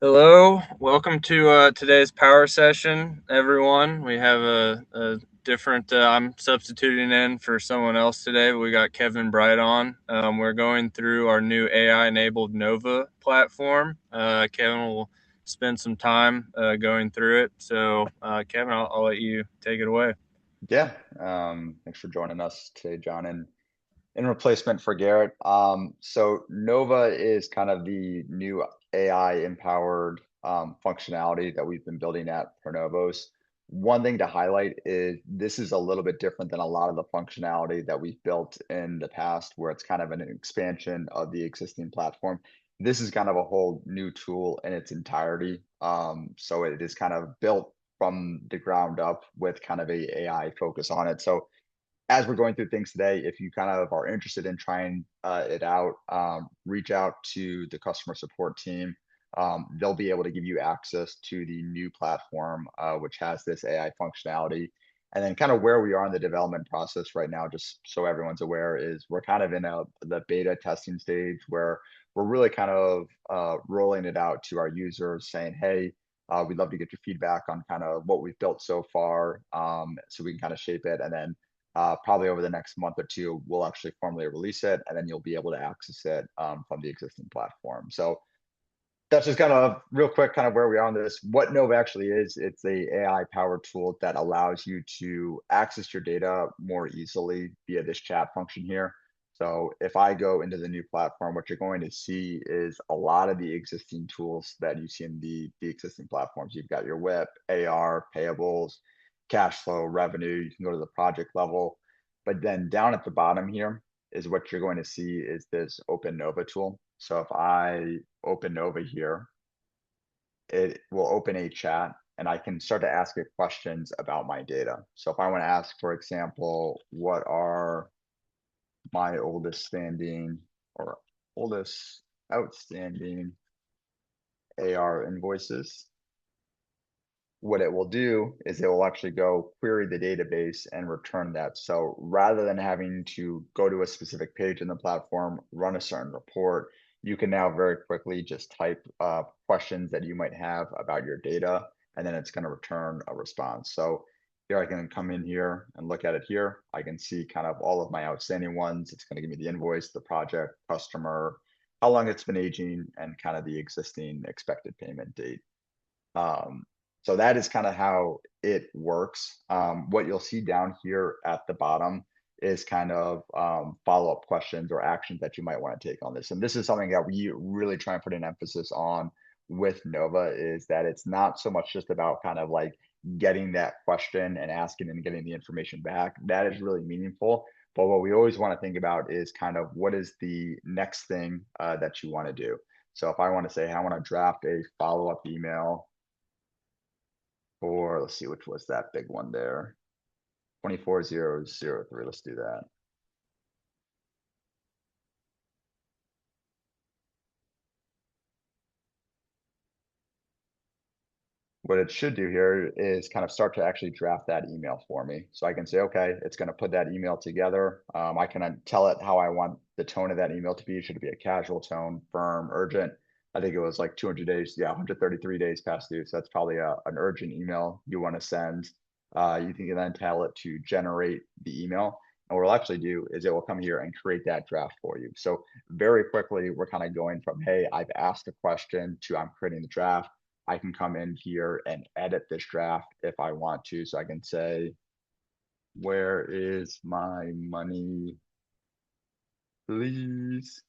Hello, welcome to today's power session, everyone. We have a different. I'm substituting in for someone else today, but we got Kevin Bright on. We're going through our new AI-enabled Nova platform. Kevin will spend some time going through it. So, Kevin, I'll let you take it away. Yeah, thanks for joining us today, John, and in replacement for Garrett. So Nova is kind of the new AI empowered functionality that we've been building at ProNovos. One thing to highlight is this is a little bit different than a lot of the functionality that we've built in the past, where it's kind of an expansion of the existing platform. This is kind of a whole new tool in its entirety. So it is kind of built from the ground up with kind of a AI focus on it. So as we're going through things today, if you kind of are interested in trying it out, reach out to the customer support team. They'll be able to give you access to the new platform, which has this AI functionality. And then kind of where we are in the development process right now, just so everyone's aware, is we're kind of in the beta testing stage where we're really kind of rolling it out to our users saying, hey, we'd love to get your feedback on kind of what we've built so far, so we can kind of shape it. And then probably over the next month or two, we'll actually formally release it, and then you'll be able to access it from the existing platform. So that's just kind of real quick, kind of where we are on this. What Nova actually is, it's a AI powered tool that allows you to access your data more easily via this chat function here. So if I go into the new platform, what you're going to see is a lot of the existing tools that you see in the existing platforms. You've got your WIP, AR, payables, cash flow, revenue. You can go to the project level. But then down at the bottom here is what you're going to see is this Open Nova tool. So if I open Nova here, it will open a chat and I can start to ask it questions about my data. So if I want to ask, for example, what are my oldest standing or oldest outstanding AR invoices, what it will do is it will actually go query the database and return that. So rather than having to go to a specific page in the platform, run a certain report, you can now very quickly just type questions that you might have about your data, and then it's going to return a response. So here I can come in here and look at it here. I can see kind of all of my outstanding ones. It's going to give me the invoice, the project, customer, how long it's been aging, and kind of the existing expected payment date. Um, so that is kind of how it works. What you'll see down here at the bottom is kind of follow-up questions or actions that you might want to take on this. And this is something that we really try and put an emphasis on with Nova, is that it's not so much just about kind of like getting that question and asking and getting the information back. That is really meaningful. But what we always want to think about is kind of what is the next thing that you want to do. So if I want to say, hey, I want to draft a follow-up email for, let's see, which was that big one there? 24003. Let's do that. What it should do here is kind of start to actually draft that email for me. So I can say, okay, it's going to put that email together. I can tell it how I want the tone of that email to be. Should it be a casual tone, firm, urgent? I think it was like 200 days. Yeah, 133 days past due. So that's probably an urgent email you want to send. You can then tell it to generate the email. And what it'll actually do is it will come here and create that draft for you. So very quickly, we're kind of going from, hey, I've asked a question to I'm creating the draft. I can come in here and edit this draft if I want to. So I can say, where is my money, please?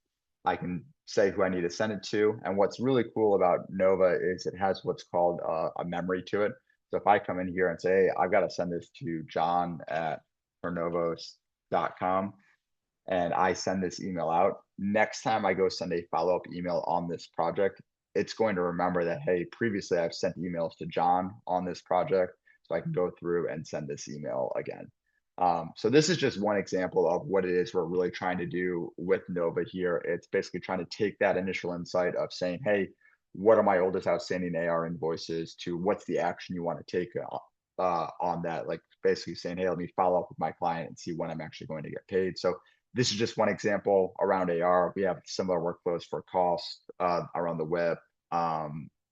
I can say who I need to send it to. And what's really cool about Nova is it has what's called a memory to it. So if I come in here and say, hey, I've got to send this to John at ProNovos.com, and I send this email out, next time I go send a follow-up email on this project, it's going to remember that, hey, previously I've sent emails to John on this project, so I can go through and send this email again. So this is just one example of what it is we're really trying to do with Nova here. It's basically trying to take that initial insight of saying, hey, what are my oldest outstanding AR invoices, to what's the action you want to take on that? Like basically saying, hey, let me follow up with my client and see when I'm actually going to get paid. So this is just one example around AR. We have similar workflows for cost around the web,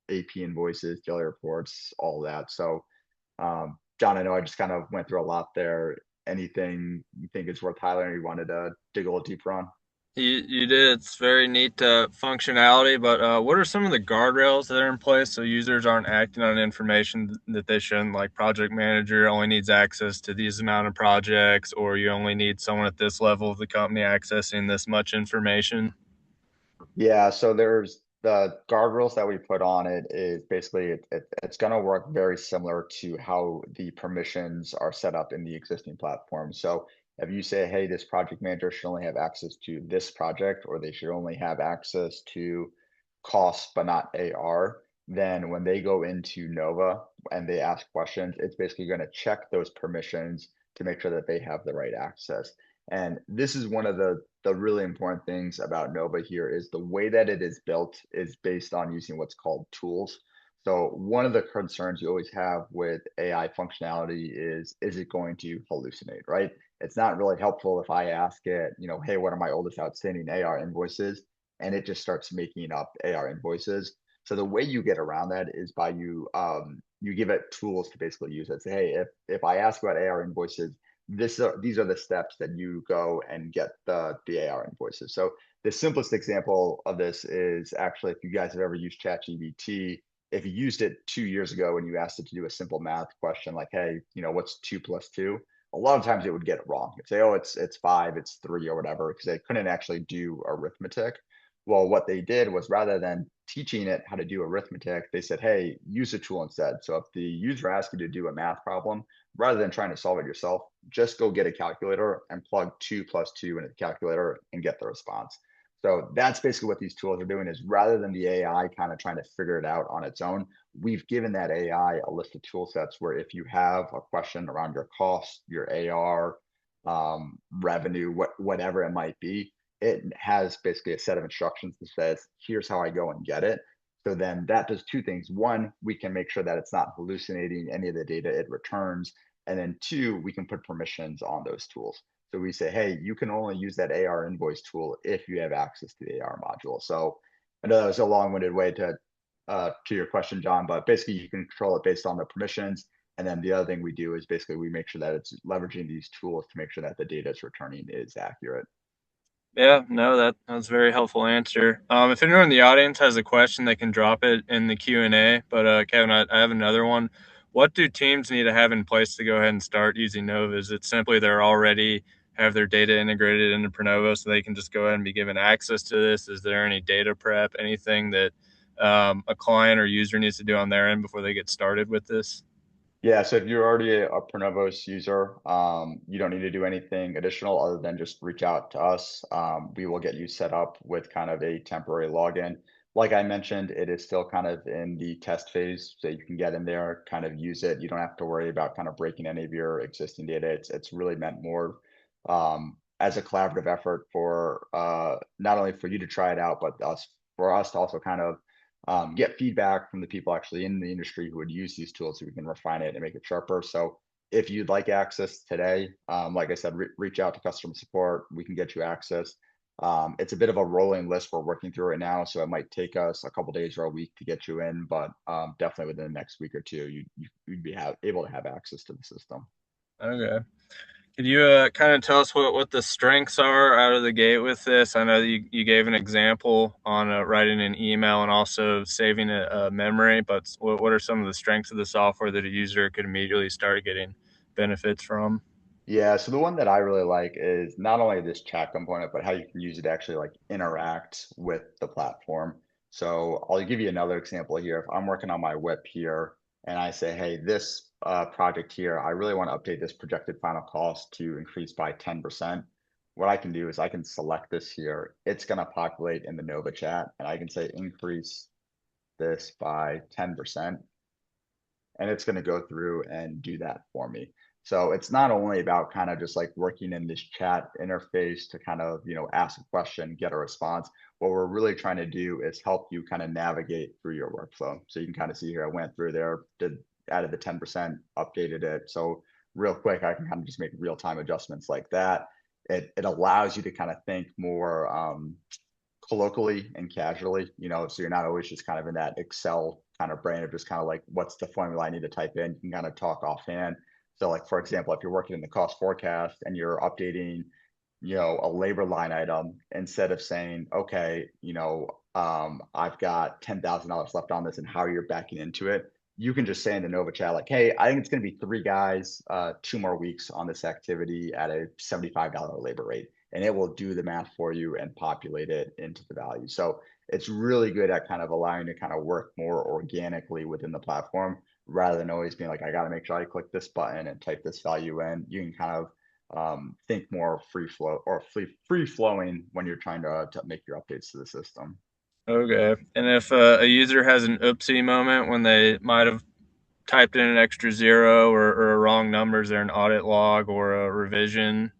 AP invoices, daily reports, all that. So, John, I know I just kind of went through a lot there. Anything you think is worth highlighting or you wanted to dig a little deeper on? You did. It's very neat functionality, but what are some of the guardrails that are in place so users aren't acting on information that they shouldn't? Like project manager only needs access to these amount of projects, or you only need someone at this level of the company accessing this much information. Yeah, so there's the guardrails that we put on it is basically it's going to work very similar to how the permissions are set up in the existing platform. So if you say, hey, this project manager should only have access to this project, or they should only have access to costs but not AR, then when they go into Nova and they ask questions, it's basically going to check those permissions to make sure that they have the right access. And this is one of the really important things about Nova here is the way that it is built is based on using what's called tools. So one of the concerns you always have with AI functionality is it going to hallucinate, right? It's not really helpful if I ask it, hey, what are my oldest outstanding AR invoices? And it just starts making up AR invoices. So the way you get around that is by you give it tools to basically use it. Say, hey, if I ask about AR invoices, these are the steps that you go and get the AR invoices. So the simplest example of this is actually if you guys have ever used ChatGPT, if you used it 2 years ago and you asked it to do a simple math question like, hey, what's 2 plus 2? A lot of times it would get it wrong. It'd say, oh, it's 5, it's 3, or whatever, because they couldn't actually do arithmetic. Well, what they did was rather than teaching it how to do arithmetic, they said, hey, use a tool instead. So if the user asks you to do a math problem, rather than trying to solve it yourself, just go get a calculator and plug 2 plus 2 into the calculator and get the response. So that's basically what these tools are doing is rather than the AI kind of trying to figure it out on its own, we've given that AI a list of tool sets where if you have a question around your cost, your AR, revenue, whatever it might be, it has basically a set of instructions that says, here's how I go and get it. So then that does two things. One, we can make sure that it's not hallucinating any of the data it returns. And then two, we can put permissions on those tools. So we say, hey, you can only use that AR invoice tool if you have access to the AR module. So I know that was a long-winded way to your question, John, but basically you can control it based on the permissions. And then the other thing we do is basically we make sure that it's leveraging these tools to make sure that the data it's returning is accurate. Yeah, no, that was a very helpful answer. If anyone in the audience has a question, they can drop it in the Q&A. But Kevin, I have another one. What do teams need to have in place to go ahead and start using Nova? Is it simply they're already have their data integrated into ProNovos so they can just go ahead and be given access to this? Is there any data prep, anything that a client or user needs to do on their end before they get started with this? Yeah, so if you're already a ProNovos user, you don't need to do anything additional other than just reach out to us. We will get you set up with kind of a temporary login. Like I mentioned, it is still kind of in the test phase, so you can get in there, kind of use it. You don't have to worry about kind of breaking any of your existing data. It's really meant more as a collaborative effort for not only for you to try it out, but for us to also kind of get feedback from the people actually in the industry who would use these tools so we can refine it and make it sharper. So if you'd like access today, like I said, reach out to customer support. We can get you access. It's a bit of a rolling list we're working through right now, so it might take us a couple days or a week to get you in, but definitely within the next week or two, you'd be able to have access to the system. Okay. Could you kind of tell us what the strengths are out of the gate with this? I know that you gave an example on writing an email and also saving a memory, but what are some of the strengths of the software that a user could immediately start getting benefits from? Yeah, so the one that I really like is not only this chat component, but how you can use it to actually like interact with the platform. So I'll give you another example here. If I'm working on my whip here and I say, hey, this project here, I really want to update this projected final cost to increase by 10%. What I can do is I can select this here. It's going to populate in the Nova chat and I can say increase this by 10%, and it's going to go through and do that for me. So it's not only about kind of just like working in this chat interface to kind of, ask a question, get a response. What we're really trying to do is help you kind of navigate through your workflow. So you can kind of see here, I went through there, added the 10%, updated it. So real quick, I can kind of just make real-time adjustments like that. It allows you to kind of think more colloquially and casually, so you're not always just kind of in that Excel kind of brain of just kind of like, what's the formula I need to type in? You can kind of talk offhand. So like, for example, if you're working in the cost forecast and you're updating, a labor line item, instead of saying, okay, I've got $10,000 left on this and how you're backing into it, you can just say in the Nova chat, like, hey, I think it's going to be three guys, 2 more weeks on this activity at a $75 labor rate, and it will do the math for you and populate it into the value. So it's really good at kind of allowing you to kind of work more organically within the platform rather than always being like, I got to make sure I click this button and type this value in. You can kind of think more free flow or free flowing when you're trying to make your updates to the system. Okay. And if a user has an oopsie moment when they might have typed in an extra zero or a wrong number, is there an audit log or a revision?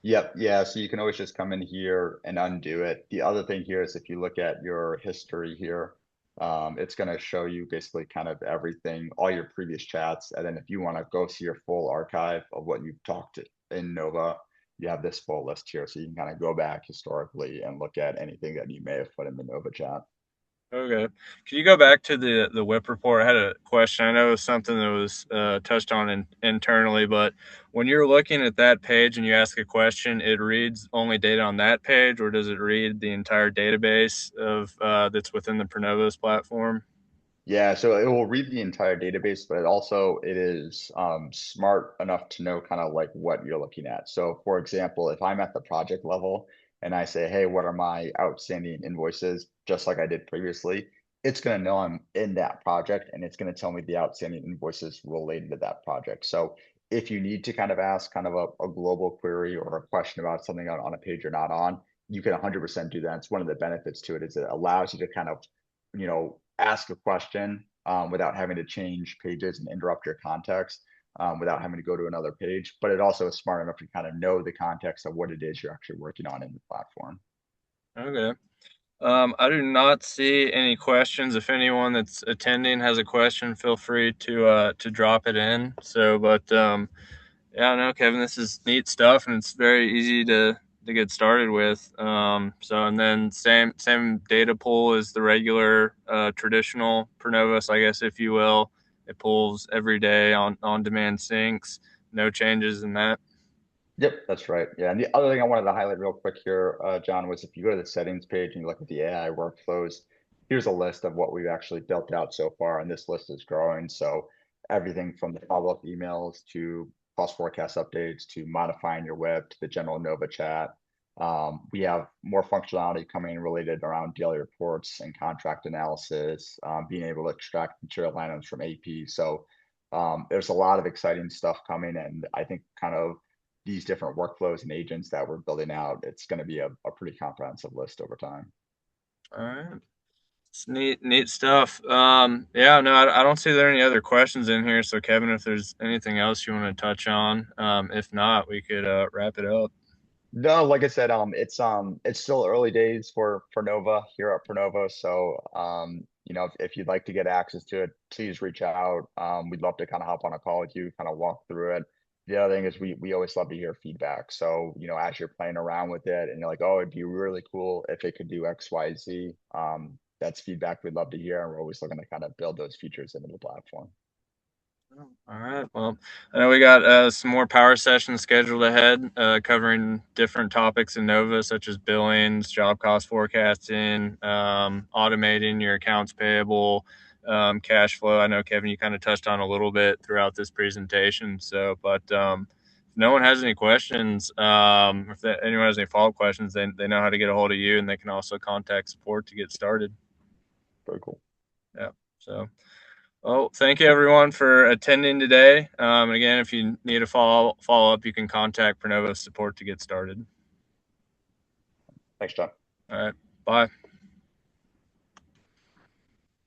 Yep. Yeah. So you can always just come in here and undo it. The other thing here is if you look at your history here, it's going to show you basically kind of everything, all your previous chats. And then if you want to go see your full archive of what you've talked in Nova, you have this full list here. So you can kind of go back historically and look at anything that you may have put in the Nova chat. Okay. Can you go back to the whip report? I had a question. I know it was something that was touched on internally, but when you're looking at that page and you ask a question, it reads only data on that page, or does it read the entire database of that's within the ProNovos platform? Yeah, so it will read the entire database, but it is smart enough to know kind of like what you're looking at. So for example, if I'm at the project level and I say, hey, what are my outstanding invoices, just like I did previously, it's going to know I'm in that project and it's going to tell me the outstanding invoices related to that project. So if you need to kind of ask kind of a global query or a question about something on a page you're not on, you can 100% do that. It's one of the benefits to it is it allows you to kind of ask a question without having to change pages and interrupt your context, without having to go to another page. But it also is smart enough to kind of know the context of what it is you're actually working on in the platform. Okay. I do not see any questions. If anyone that's attending has a question, feel free to drop it in. So, but yeah, no, Kevin, this is neat stuff, and it's very easy to get started with. So, and then same data pool as the regular traditional ProNovos, I guess, if you will. It pulls every day on demand syncs. No changes in that. Yep, that's right. Yeah, and the other thing I wanted to highlight real quick here, John, was if you go to the settings page and you look at the AI workflows, here's a list of what we've actually built out so far, and this list is growing. So everything from the follow-up emails to cost forecast updates to modifying your web to the general Nova chat. We have more functionality coming related around daily reports and contract analysis, being able to extract material items from AP. So there's a lot of exciting stuff coming, and I think kind of these different workflows and agents that we're building out, it's going to be a pretty comprehensive list over time. All right. It's neat stuff. Yeah, no, I don't see there any other questions in here. So, Kevin, if there's anything else you want to touch on, if not, we could wrap it up. No, like I said, it's still early days for Nova here at ProNovos. So, if you'd like to get access to it, please reach out. We'd love to kind of hop on a call with you, kind of walk through it. The other thing is we always love to hear feedback. So, as you're playing around with it and you're like, oh, it'd be really cool if it could do X, Y, Z. That's feedback we'd love to hear, and we're always looking to kind of build those features into the platform. All right. Well, I know we got some more power sessions scheduled ahead, covering different topics in Nova, such as billings, job cost forecasting, automating your accounts payable, cash flow. I know, Kevin, you kind of touched on a little bit throughout this presentation. So, but if no one has any questions, if anyone has any follow-up questions, they know how to get a hold of you, and they can also contact support to get started. Very cool. Yeah. So. Well, thank you everyone for attending today. And again, if you need a follow up, you can contact ProNovos support to get started. Thanks, John. All right, bye.